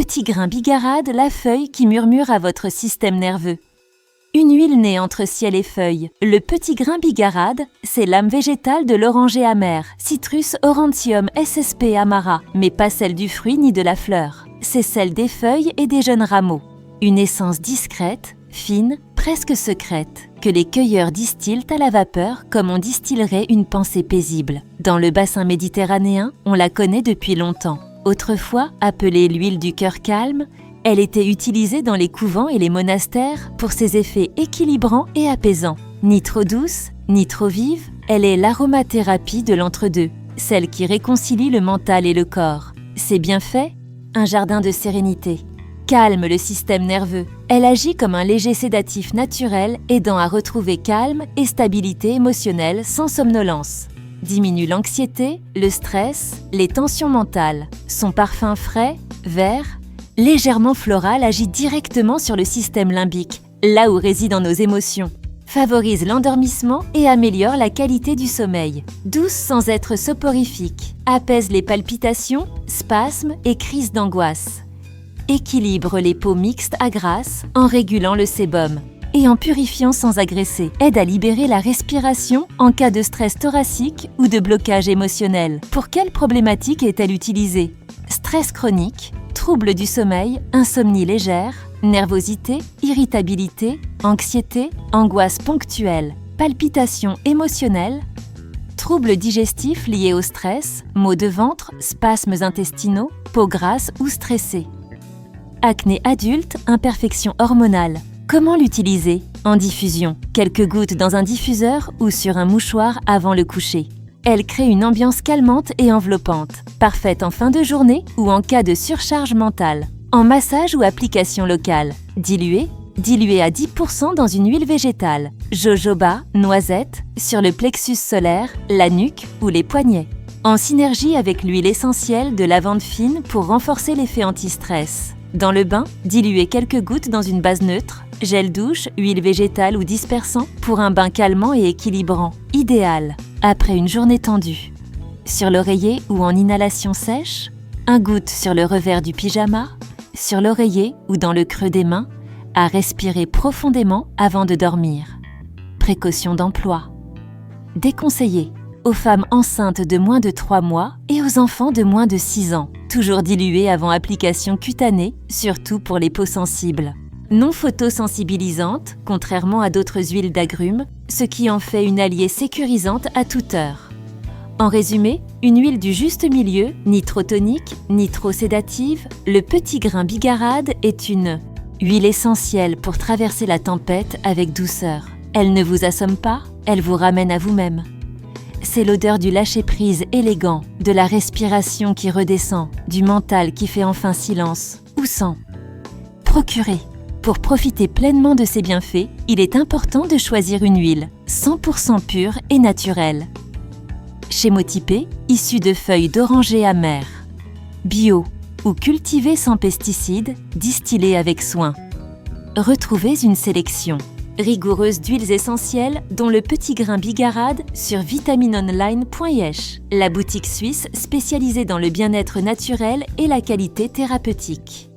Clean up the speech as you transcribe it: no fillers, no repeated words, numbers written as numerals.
petit grain bigarade, la feuille qui murmure à votre système nerveux. Une huile née entre ciel et feuilles. Le petit grain bigarade, c'est l'âme végétale de l'oranger amer, Citrus aurantium ssp amara, mais pas celle du fruit ni de la fleur. C'est celle des feuilles et des jeunes rameaux. Une essence discrète, fine, presque secrète, que les cueilleurs distillent à la vapeur comme on distillerait une pensée paisible. Dans le bassin méditerranéen, on la connaît depuis longtemps. Autrefois appelée l'huile du cœur calme, elle était utilisée dans les couvents et les monastères pour ses effets équilibrants et apaisants. Ni trop douce, ni trop vive, elle est l'aromathérapie de l'entre-deux, celle qui réconcilie le mental et le corps. Ses bienfaits, un jardin de sérénité. Calme le système nerveux. Elle agit comme un léger sédatif naturel aidant à retrouver calme et stabilité émotionnelle sans somnolence. Diminue l'anxiété, le stress, les tensions mentales. Son parfum frais, vert, légèrement floral agit directement sur le système limbique, là où résident nos émotions. Favorise l'endormissement et améliore la qualité du sommeil. Douce sans être soporifique. Apaise les palpitations, spasmes et crises d'angoisse. Équilibre les peaux mixtes à grasse en régulant le sébum et en purifiant sans agresser. Aide à libérer la respiration en cas de stress thoracique ou de blocage émotionnel. Pour quelle problématique est-elle utilisée? Stress chronique, troubles du sommeil, insomnie légère, nervosité, irritabilité, anxiété, angoisse ponctuelle, palpitations émotionnelles, troubles digestifs liés au stress, maux de ventre, spasmes intestinaux, peau grasse ou stressée. Acné adulte, imperfection hormonale. Comment l'utiliser? En diffusion. Quelques gouttes dans un diffuseur ou sur un mouchoir avant le coucher. Elle crée une ambiance calmante et enveloppante, parfaite en fin de journée ou en cas de surcharge mentale. En massage ou application locale. Diluée à 10% dans une huile végétale. Jojoba, noisette, sur le plexus solaire, la nuque ou les poignets. En synergie avec l'huile essentielle de lavande fine pour renforcer l'effet anti-stress. Dans le bain, diluez quelques gouttes dans une base neutre, gel douche, huile végétale ou dispersant pour un bain calmant et équilibrant. Idéal après une journée tendue. Sur l'oreiller ou en inhalation sèche, un goutte sur le revers du pyjama, sur l'oreiller ou dans le creux des mains, à respirer profondément avant de dormir. Précaution d'emploi. Déconseillé aux femmes enceintes de moins de 3 mois et aux enfants de moins de 6 ans. Toujours dilué avant application cutanée, surtout pour les peaux sensibles. Non photosensibilisante, contrairement à d'autres huiles d'agrumes, ce qui en fait une alliée sécurisante à toute heure. En résumé, une huile du juste milieu, ni trop tonique, ni trop sédative, le petit grain bigarade est une huile essentielle pour traverser la tempête avec douceur. Elle ne vous assomme pas, elle vous ramène à vous-même. C'est l'odeur du lâcher-prise élégant, de la respiration qui redescend, du mental qui fait enfin silence, ou sans. Procurez. Pour profiter pleinement de ses bienfaits, il est important de choisir une huile 100% pure et naturelle. Chémotypée, issue de feuilles d'oranger amer. Bio ou cultivée sans pesticides, distillée avec soin. Retrouvez une sélection rigoureuse d'huiles essentielles dont le petit grain bigarade sur vitaminonline.es, la boutique suisse spécialisée dans le bien-être naturel et la qualité thérapeutique.